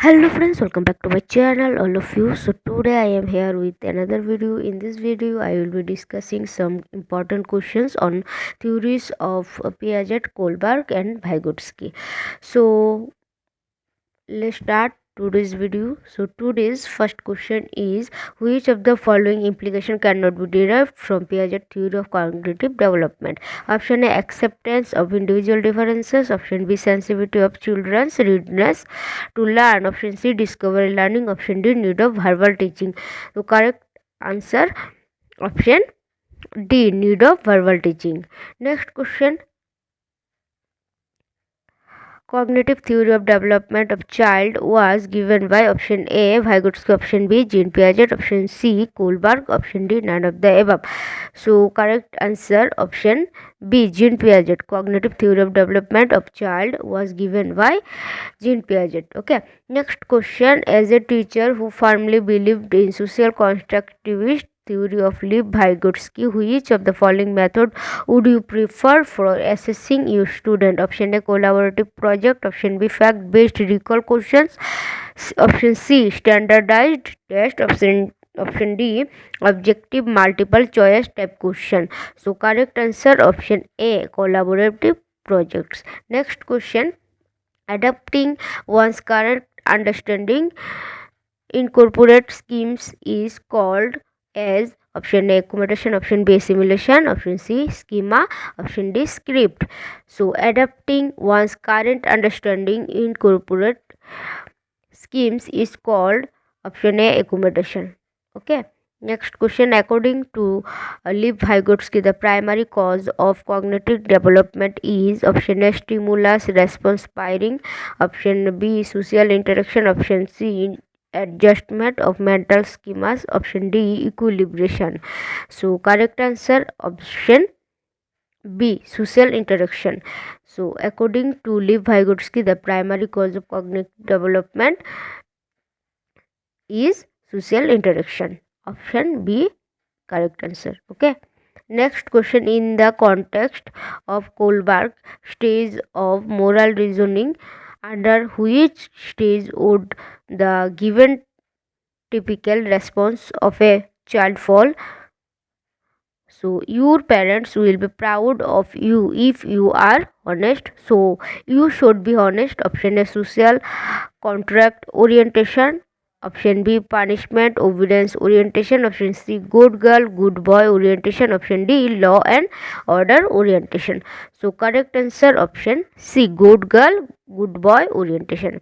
Hello friends, welcome back to my channel all of you. So today I am here with another video. In this video I will be discussing some important questions on theories of Piaget, Kohlberg and Vygotsky. So let's start today's video. So today's first question is, which of the following implication cannot be derived from Piaget theory of cognitive development? Option A, acceptance of individual differences. Option B, sensitivity of children's readiness to learn. Option C, discovery learning. Option D, need of verbal teaching. The correct answer, option D, need of verbal teaching. Next question, cognitive theory of development of child was given by option A, Vygotsky, option B, Jean Piaget, option C, Kohlberg, option D, none of the above. So correct answer, option B, Jean Piaget. Cognitive theory of development of child was given by Jean Piaget. Okay. Next question, as a teacher who firmly believed in social constructivist theory of Lev Vygotsky, which of the following method would you prefer for assessing your student? Option A, collaborative project. Option B, fact based recall questions. Option C, standardized test. Option D, objective multiple choice type question. So correct answer, option A, collaborative projects. Next question, adapting one's current understanding incorporate schemes is called as option A, accommodation, option B, simulation, option C, schema, option D, script. So adapting one's current understanding incorporate schemes is called option A, accommodation. Okay. Next question, according to Lev Vygotsky, the primary cause of cognitive development is option A, stimulus response pairing, option B, social interaction, option C, adjustment of mental schemas, option D, equilibration. So correct answer, option B, social interaction. So according to Lev Vygotsky, the primary cause of cognitive development is social interaction. Option B, correct answer. Okay. Next question, in the context of Kohlberg stage of moral reasoning, under which stage would the given typical response of a child fall? So your parents will be proud of you if you are honest. So you should be honest. Option A, social contract orientation. Option B, punishment obedience orientation. Option C, good girl good boy orientation. Option D, law and order orientation. So correct answer, option C, good girl good boy orientation.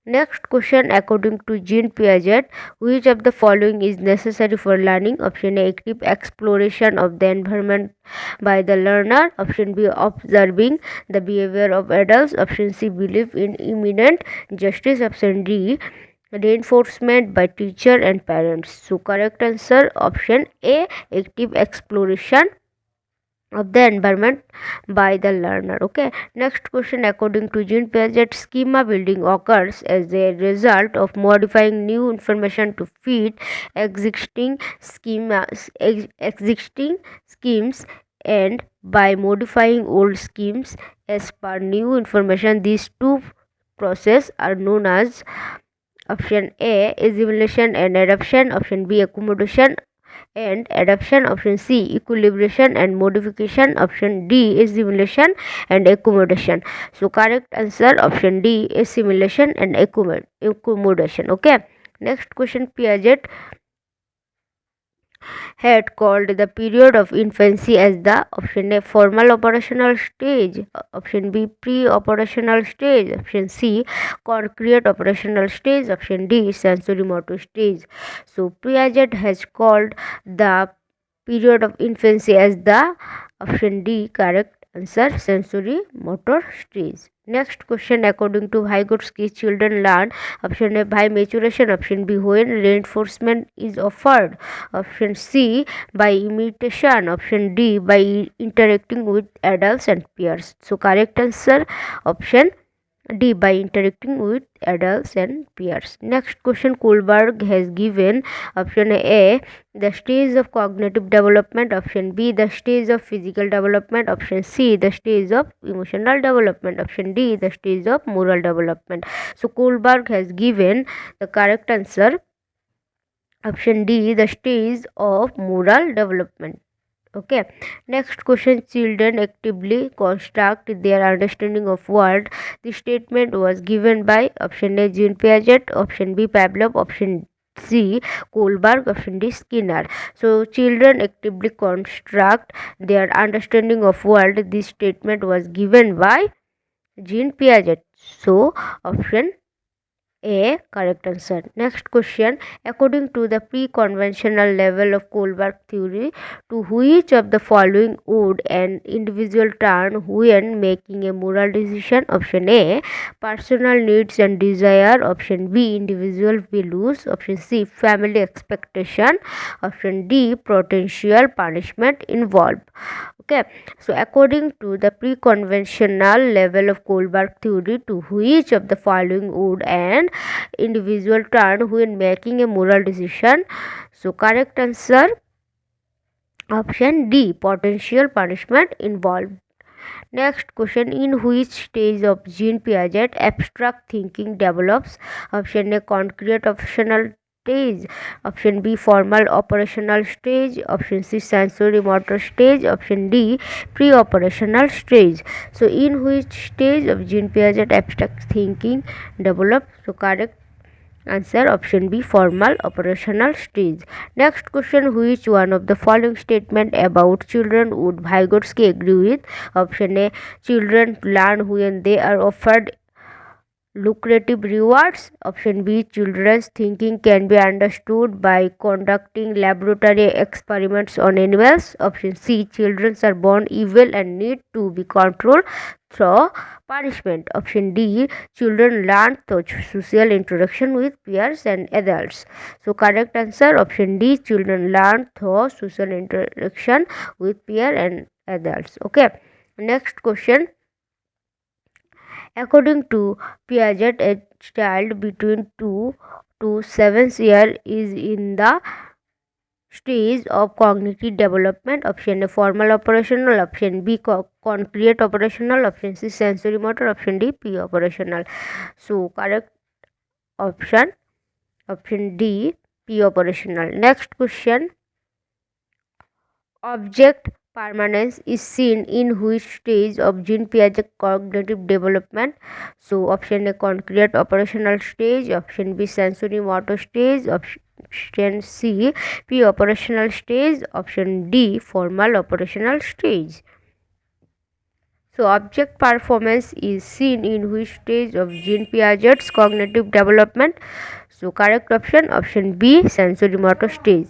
Next question, according to Jean Piaget, which of the following is necessary for learning? Option A, active exploration of the environment by the learner. Option B, observing the behavior of adults. Option C, belief in imminent justice. Option D, reinforcement by teacher and parents. So correct answer, option A, active exploration of the environment by the learner. Okay. Next question, according to Jean Piaget, schema building occurs as a result of modifying new information to fit existing existing schemes, and by modifying old schemes as per new information. These two processes are known as option A, assimilation and adaptation. Option B, accommodation and adaptation. Option C, equilibration and modification. Option D, assimilation and accommodation. So correct answer, option D, assimilation and accommodation. Okay. Next question, Piaget had called the period of infancy as the option A, formal operational stage, option B, pre-operational stage, option C, concrete operational stage, option D, sensory motor stage. So Piaget has called the period of infancy as the option D, correct answer, sensory motor stage. Next question, according to Vygotsky, children learn option A, by maturation, option B, when reinforcement is offered, option C, by imitation, option D, by interacting with adults and peers. So correct answer, option D. By interacting with adults and peers. Next question, Kohlberg has given option A the stage of cognitive development, option B the stage of physical development, option C the stage of emotional development, option D the stage of moral development. So Kohlberg has given the correct answer option D the stage of moral development. Okay, next question, children actively construct their understanding of world. The statement was given by option A Jean Piaget, option B Pavlov, option C Kohlberg, option D Skinner. So children actively construct their understanding of world. This statement was given by Jean Piaget. So option A correct answer. Next question, according to the pre-conventional level of Kohlberg theory, to which of the following would an individual turn when making a moral decision? Option A personal needs and desire, option B individual values, option C family expectation, option D potential punishment involved. Okay, so according to the pre-conventional level of Kohlberg theory, to which of the following would an individual turn when making a moral decision? So correct answer option D potential punishment involved. Next question, in which stage of Jean Piaget abstract thinking develops? Option A concrete optional stage, option B formal operational stage, option C sensory motor stage, option D pre-operational stage. So in which stage of Jean Piaget abstract thinking develops? So correct answer option B formal operational stage. Next question, which one of the following statement about children would Vygotsky agree with? Option A children learn when they are offered lucrative rewards, option B children's thinking can be understood by conducting laboratory experiments on animals, option C children are born evil and need to be controlled through punishment, option D children learn through social interaction with peers and adults. So correct answer option D children learn through social interaction with peer and adults. Okay, next question, according to Piaget, a child between 2 to 7 years is in the stage of cognitive development. Option A formal operational, option B concrete operational, option C sensory motor, option D pre-operational. So correct option D pre-operational. Next question, object permanence is seen in which stage of Jean Piaget cognitive development? So option A concrete operational stage, option B sensory motor stage, option C pre-operational stage, option D formal operational stage. So object performance is seen in which stage of Jean Piaget's cognitive development? So correct option B sensory motor stage.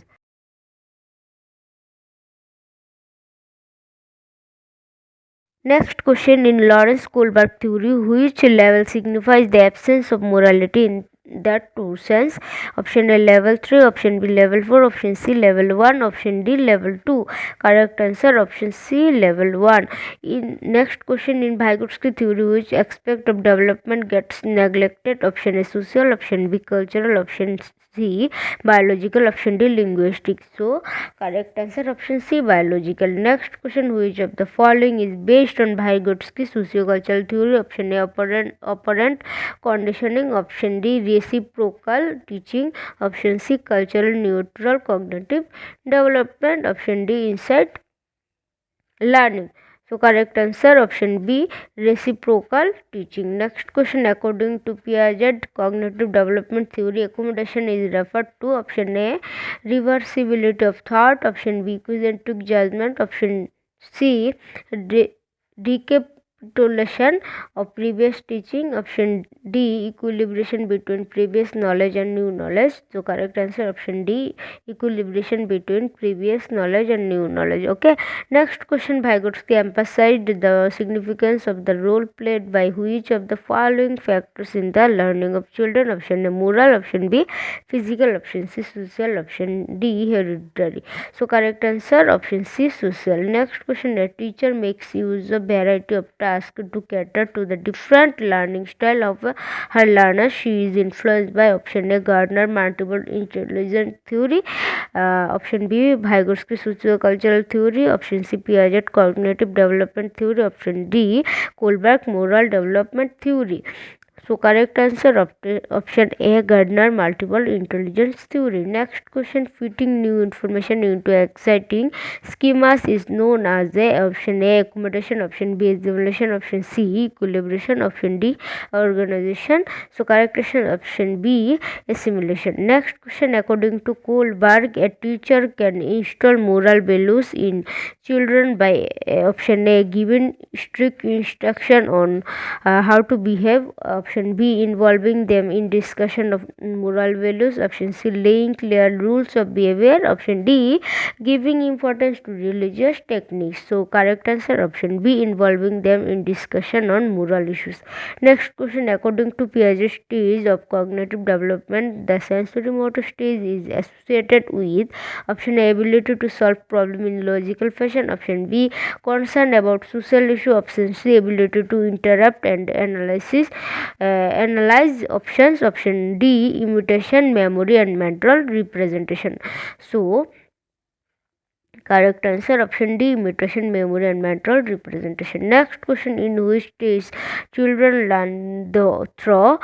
Next question, in Lawrence Kohlberg theory, which level signifies the absence of morality in that two sense? Option A level 3, option B level 4, option C level 1, option D level 2. Correct answer option C level 1. In next question, in Vygotsky theory, which aspect of development gets neglected? Option A social, option B cultural, option C biological, option D linguistic. So correct answer option C biological. Next question, which of the following is based on Vygotsky sociocultural theory? Option A operant conditioning, option D reciprocal teaching, option C cultural neutral cognitive development, option D insight learning. So correct answer option B reciprocal teaching. Next question, according to Piaget cognitive development theory, accommodation is referred to? Option A reversibility of thought, option B equicentric judgment, option C recapitulation of previous teaching, option D equilibration between previous knowledge and new knowledge. So correct answer option D equilibration between previous knowledge and new knowledge. Okay, next question, Vygotsky emphasized the significance of the role played by which of the following factors in the learning of children? Option A moral, option B physical, option C social, option D hereditary. So correct answer option C social. Next question, a teacher makes use of variety of tasks task to cater to the different learning style of her learners. She is influenced by option A Gardner multiple intelligence theory, option B Vygotsky socio-cultural theory, option C Piaget cognitive development theory, option D Kohlberg moral development theory. So correct answer option A Gardner multiple intelligence theory. Next question, fitting new information into exciting schemas is known as a option A accommodation, option B assimilation, option C equilibration, option D organization. So correct answer option B assimilation. Next question, according to Kohlberg, a teacher can install moral values in children by option A giving strict instruction on how to behave, option B involving them in discussion of moral values, option C laying clear rules of behavior, option D giving importance to religious techniques. So correct answer option B involving them in discussion on moral issues. Next question, according to Piaget's stage of cognitive development, the sensory motor stage is associated with option A ability to solve problem in logical fashion, option B concern about social issue, option C ability to interrupt and analyze options, option D imitation memory and mental representation. So correct answer option D imitation memory and mental representation. Next question, in which stage children learn through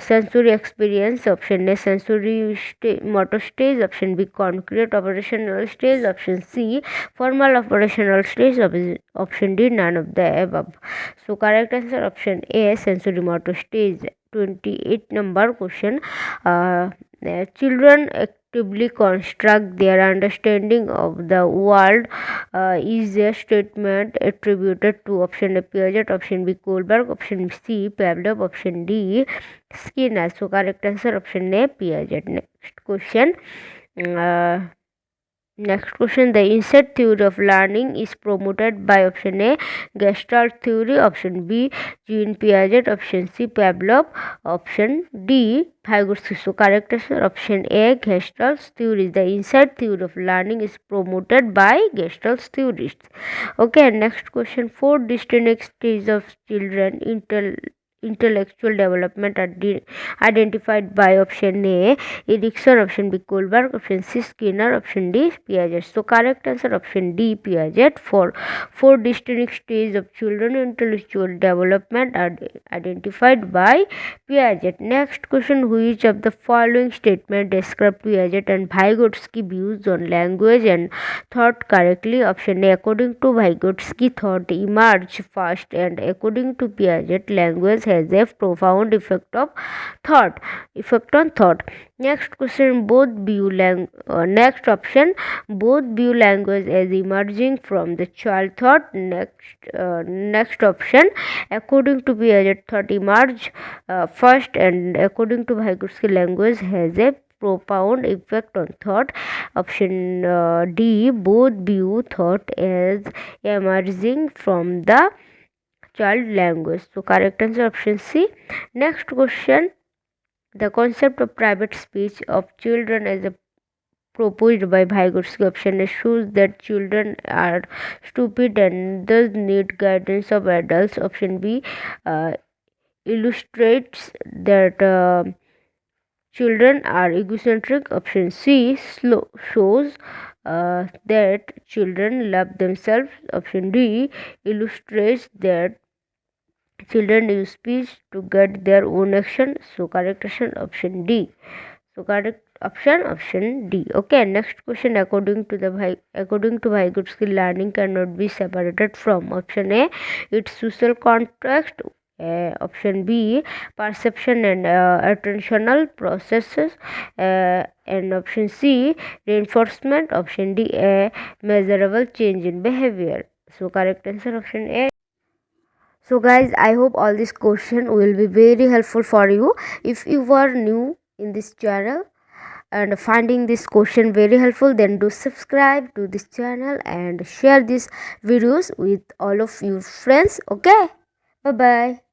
sensory experience, option A sensory motor stage, option B concrete operational stage, option C formal operational stage, option D none of the above. So correct answer option A sensory motor stage. 28 number question, children actively construct their understanding of the world is a statement attributed to option A Piaget, option B Kohlberg, option C Pavlov, option D Skinner. So correct answer option A Piaget. Next question, the insight theory of learning is promoted by option A Gestalt theory, option B Jean Piaget, option C Pavlov, option D Vygotsky. So correct answer option A Gestalt theory. The insight theory of learning is promoted by Gestalt theorists. Okay, next question, 4 distinct stages of children intellectual development are identified by option A Erikson, option B Kohlberg, option C Skinner, option D Piaget. So correct answer option D Piaget. For 4 distinct stages of children intellectual development are identified by Piaget. Next question, which of the following statement describe Piaget and Vygotsky views on language and thought correctly? Option A according to Vygotsky thought emerge first, and according to Piaget language has a profound effect on thought. Next question, next option, both view language as emerging from the child thought. Next option, according to Piaget thought emerge first, and according to Vygotsky language has a profound effect on thought. Option D, both view thought as emerging from the child language. So correct answer option C. Next question, the concept of private speech of children as a proposed by Vygotsky, option A shows that children are stupid and thus need guidance of adults, option B illustrates that children are egocentric, option C shows that children love themselves, option D illustrates that children use speech to guide their own action. So correct action option D. So correct option D. Okay, next question, according to Vygotsky learning cannot be separated from option A its social context, option B perception and attentional processes, and option C reinforcement, option D a measurable change in behavior. So correct answer option A. So guys, I hope all this question will be very helpful for you. If you are new in this channel and finding this question very helpful, then do subscribe to this channel and share these videos with all of your friends. Okay, bye bye.